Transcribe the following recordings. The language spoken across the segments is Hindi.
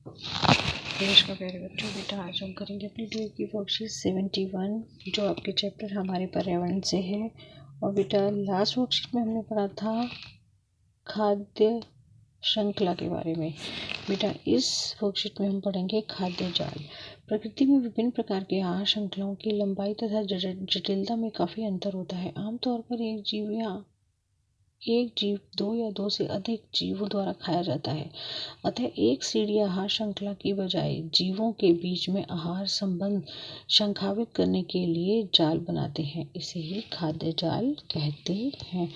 नमस्कार प्यारे बच्चों, बेटा आज हम करेंगे अपनी ड्यूटी की वर्कशीट 71 जो आपके चैप्टर हमारे पर्यावरण से है। और बेटा लास्ट वर्कशीट में हमने पढ़ा था खाद्य श्रृंखला के बारे में। बेटा इस वर्कशीट में हम पढ़ेंगे खाद्य जाल। प्रकृति में विभिन्न प्रकार के आहार श्रृंखलाओं की लंबाई तथा जटिलता में काफ़ी अंतर होता है। आमतौर पर एक जीव दो या दो से अधिक जीवों द्वारा खाया जाता है। अतः एक सीढ़ी आहार श्रृंखला की बजाय जीवों के बीच में आहार संबंध संभावित करने के लिए जाल बनाते हैं। इसे ही खाद्य जाल कहते हैं।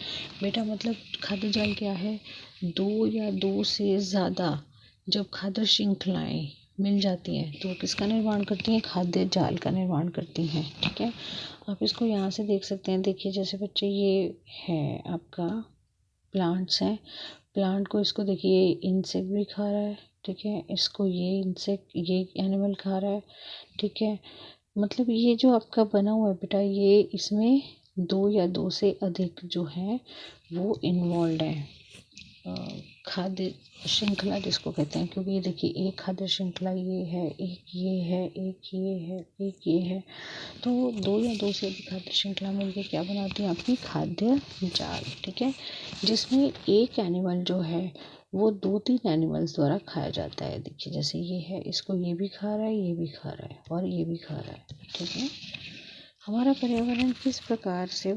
बेटा मतलब खाद्य जाल क्या है? दो या दो से ज़्यादा जब खाद्य श्रृंखलाएं मिल जाती हैं तो किसका निर्माण करती हैं? खाद्य जाल का निर्माण करती हैं। ठीक है, आप इसको यहाँ से देख सकते हैं। देखिए जैसे बच्चे ये है आपका प्लांट्स हैं। प्लांट को इसको देखिए इंसेक्ट भी खा रहा है। ठीक है, इसको ये एनिमल खा रहा है। ठीक है, मतलब ये जो आपका बना हुआ है बेटा, ये इसमें दो या दो से अधिक जो है वो इन्वॉल्व है। खाद्य श्रृंखला जिसको कहते हैं, क्योंकि ये देखिए एक खाद्य श्रृंखला ये है, एक ये है, एक ये है, एक ये है। तो दो या दो से अधिक खाद्य श्रृंखला मिलकर क्या बनाती है? आपकी खाद्य जाल। ठीक है, जिसमें एक एनिमल जो है वो दो तीन एनिमल्स द्वारा खाया जाता है। देखिए जैसे ये है, इसको ये भी खा रहा है, ये भी खा रहा है और ये भी खा रहा है। ठीक है, हमारा पर्यावरण किस प्रकार से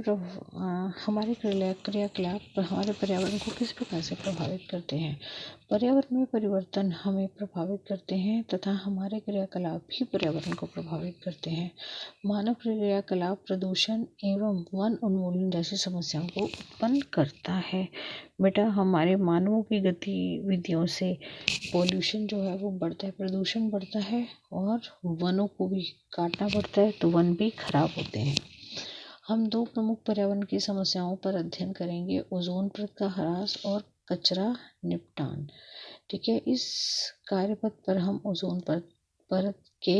हमारे क्रियाकलाप हमारे पर्यावरण को किस प्रकार से प्रभावित करते हैं? पर्यावरण में परिवर्तन हमें प्रभावित करते हैं तथा हमारे क्रियाकलाप भी पर्यावरण को प्रभावित करते हैं। मानव क्रियाकलाप प्रदूषण एवं वन उन्मूलन जैसी समस्याओं को उत्पन्न करता है। बेटा हमारे मानवों की गतिविधियों से पॉल्यूशन जो है वो बढ़ता है, प्रदूषण बढ़ता है और वनों को भी काटना पड़ता है, तो वन भी खराब होते हैं। हम दो प्रमुख पर्यावरण की समस्याओं पर अध्ययन करेंगे, ओजोन परत का ह्रास और कचरा निपटान। ठीक है, इस कार्यपथ पर हम ओजोन परत के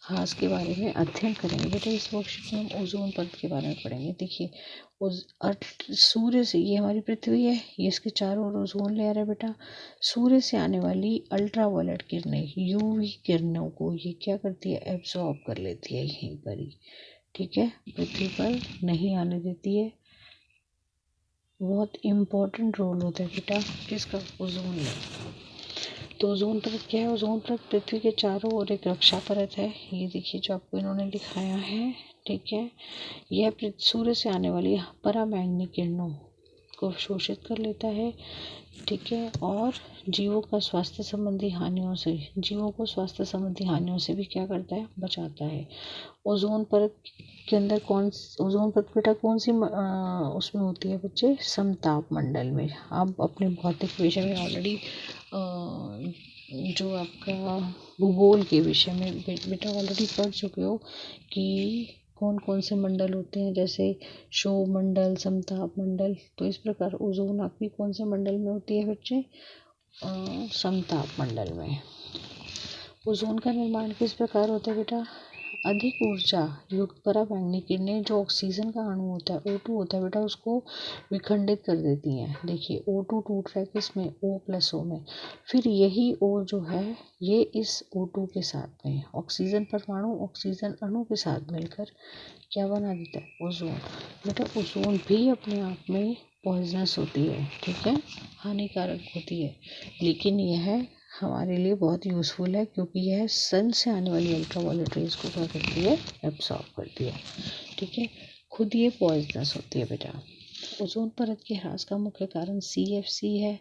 ह्रास के बारे में अध्ययन करेंगे। बेटा इस वर्कशीट में हम ओजोन परत के बारे में पढ़ेंगे। देखिए सूर्य से, ये हमारी पृथ्वी है, ये इसके चारों ओर ओजोन लेयर है। बेटा सूर्य से आने वाली अल्ट्रावायलेट किरणें, यूवी किरणों को ये क्या करती है? एब्जॉर्ब कर लेती है यहीं पर ही। ठीक है, पृथ्वी पर नहीं आने देती है। बहुत इम्पोर्टेंट रोल होता है बेटा किसका? Ozone layer. तो ओजोन परत क्या है? ओजोन परत पृथ्वी के चारों ओर एक रक्षा परत है। ये देखिए जो आपको इन्होंने दिखाया है। ठीक है, यह सूर्य से आने वाली पराबैंगनी किरणों को शोषित कर लेता है। ठीक है, और जीवों को स्वास्थ्य संबंधी हानियों से भी क्या करता है? बचाता है। ओजोन परत के अंदर ओजोन परत बेटा कौन सी उसमें होती है बच्चे? समताप मंडल में। आप अपने भौतिक विषय में ऑलरेडी जो आपका भूगोल के विषय में बेटा ऑलरेडी पढ़ चुके हो कि कौन कौन से मंडल होते हैं, जैसे क्षोभ मंडल, समताप मंडल। तो इस प्रकार ओजोन आपकी कौन से मंडल में होती है बच्चे? समताप मंडल में। ओजोन का निर्माण किस प्रकार होता है बेटा? अधिक ऊर्जा युक्त पराबैंगनी किरणें जो ऑक्सीजन का अणु होता है, O2 होता है बेटा, उसको विखंडित कर देती हैं। देखिए O2 टूट रहा है किसमें? O+O में। फिर यही O जो है ये इस O2 के साथ में ऑक्सीजन परमाणु, ऑक्सीजन अणु के साथ मिलकर क्या बना देता है? ओजोन। बेटा ओजोन भी अपने आप में पॉइजनस होती है। ठीक है, हानिकारक होती है, लेकिन यह हमारे लिए बहुत यूज़फुल है क्योंकि यह सन से आने वाली अल्ट्रावायलेट रेज को क्या करती है? एब्सॉर्ब करती है। ठीक है, खुद ये पॉइजनस होती है बेटा। ओजोन परत के ह्रास का मुख्य कारण CFC है,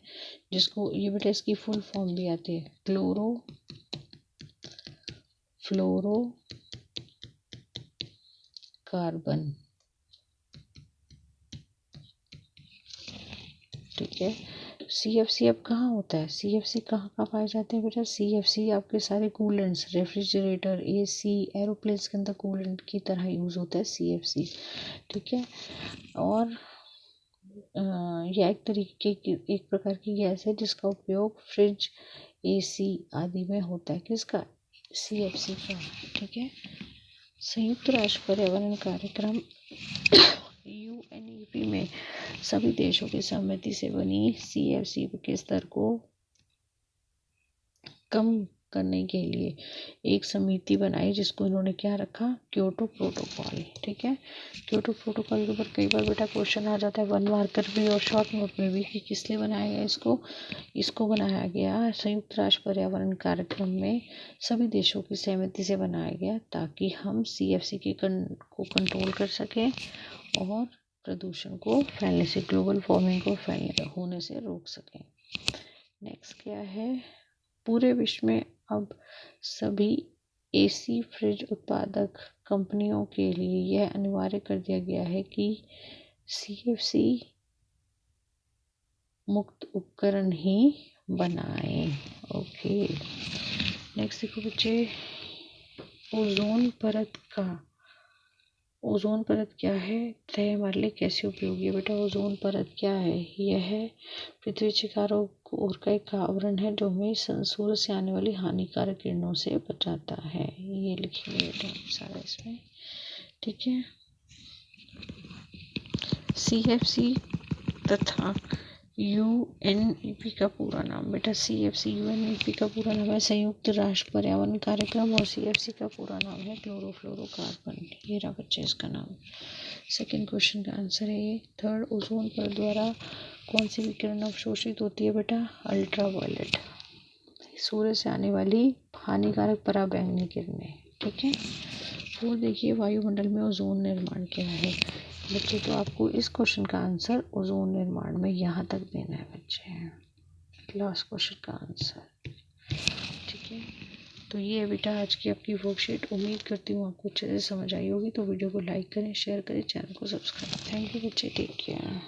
जिसको ये बेटा इसकी फुल फॉर्म भी आती है, फ्लोरो कार्बन। ठीक है, CFC अब कहाँ होता है? CFC कहाँ पाए जाते हैं बेटा? CFC आपके सारे कूलेंट्स, रेफ्रिजरेटर, AC, एरोप्लेन्स के अंदर कूलेंट की तरह यूज़ होता है CFC। ठीक है, और यह एक प्रकार की गैस है जिसका उपयोग फ्रिज, AC आदि में होता है। किसका? CFC का। ठीक है, संयुक्त राष्ट्र पर्यावरण कार्यक्रम UNEP में सभी देशों की सहमति से बनी CFC के स्तर को कम करने के लिए एक समिति बनाई जिसको इन्होंने क्या रखा, क्योटो प्रोटोकॉल। ठीक है, क्योटो प्रोटोकॉल के ऊपर कई बार बेटा क्वेश्चन आ जाता है 1 मार्कर भी और शॉर्ट नोट में भी कि किस लिए बनाया गया इसको बनाया गया संयुक्त राष्ट्र पर्यावरण कार्यक्रम में सभी देशों की सहमति से बनाया गया ताकि हम CFC को कंट्रोल कर सकें और प्रदूषण को फैलने से, ग्लोबल वार्मिंग को फैलने होने से रोक सकें। नेक्स्ट क्या है, पूरे विश्व में अब सभी AC फ्रिज उत्पादक कंपनियों के लिए यह अनिवार्य कर दिया गया है कि CFC मुक्त उपकरण ही बनाएं। ओके, नेक्स्ट देखो बच्चे, ओजोन परत क्या है तथा हमारे लिए कैसे उपयोगी है। बेटा ओजोन परत क्या है, यह है पृथ्वी के चारों ओर का एक आवरण है जो हमें सूरज से आने वाली हानिकारक किरणों से बचाता है। ये लिखेंगे बेटा सारा इसमें। ठीक है, CFC तथा UNEP का पूरा नाम, बेटा CFC UNEP का पूरा नाम है संयुक्त राष्ट्र पर्यावरण कार्यक्रम और CFC का पूरा नाम है क्लोरोफ्लोरोकार्बन। ये रहा बच्चे इसका नाम। सेकंड क्वेश्चन का आंसर है ये। थर्ड, ओजोन परत द्वारा कौन सी विकिरण अवशोषित होती है बेटा, अल्ट्रावायलेट, सूर्य से आने वाली हानिकारक पराबैंगनी किरणें। ठीक है, फोर देखिए, वायुमंडल में ओजोन निर्माण क्या है। बच्चे तो आपको इस क्वेश्चन का आंसर ओजोन निर्माण में यहाँ तक देना है बच्चे, लास्ट क्वेश्चन का आंसर। ठीक है, तो ये है बेटा आज की आपकी वर्कशीट। उम्मीद करती हूँ आपको अच्छे से समझ आई होगी। तो वीडियो को लाइक करें, शेयर करें, चैनल को सब्सक्राइब। थैंक यू बच्चे, टेक केयर।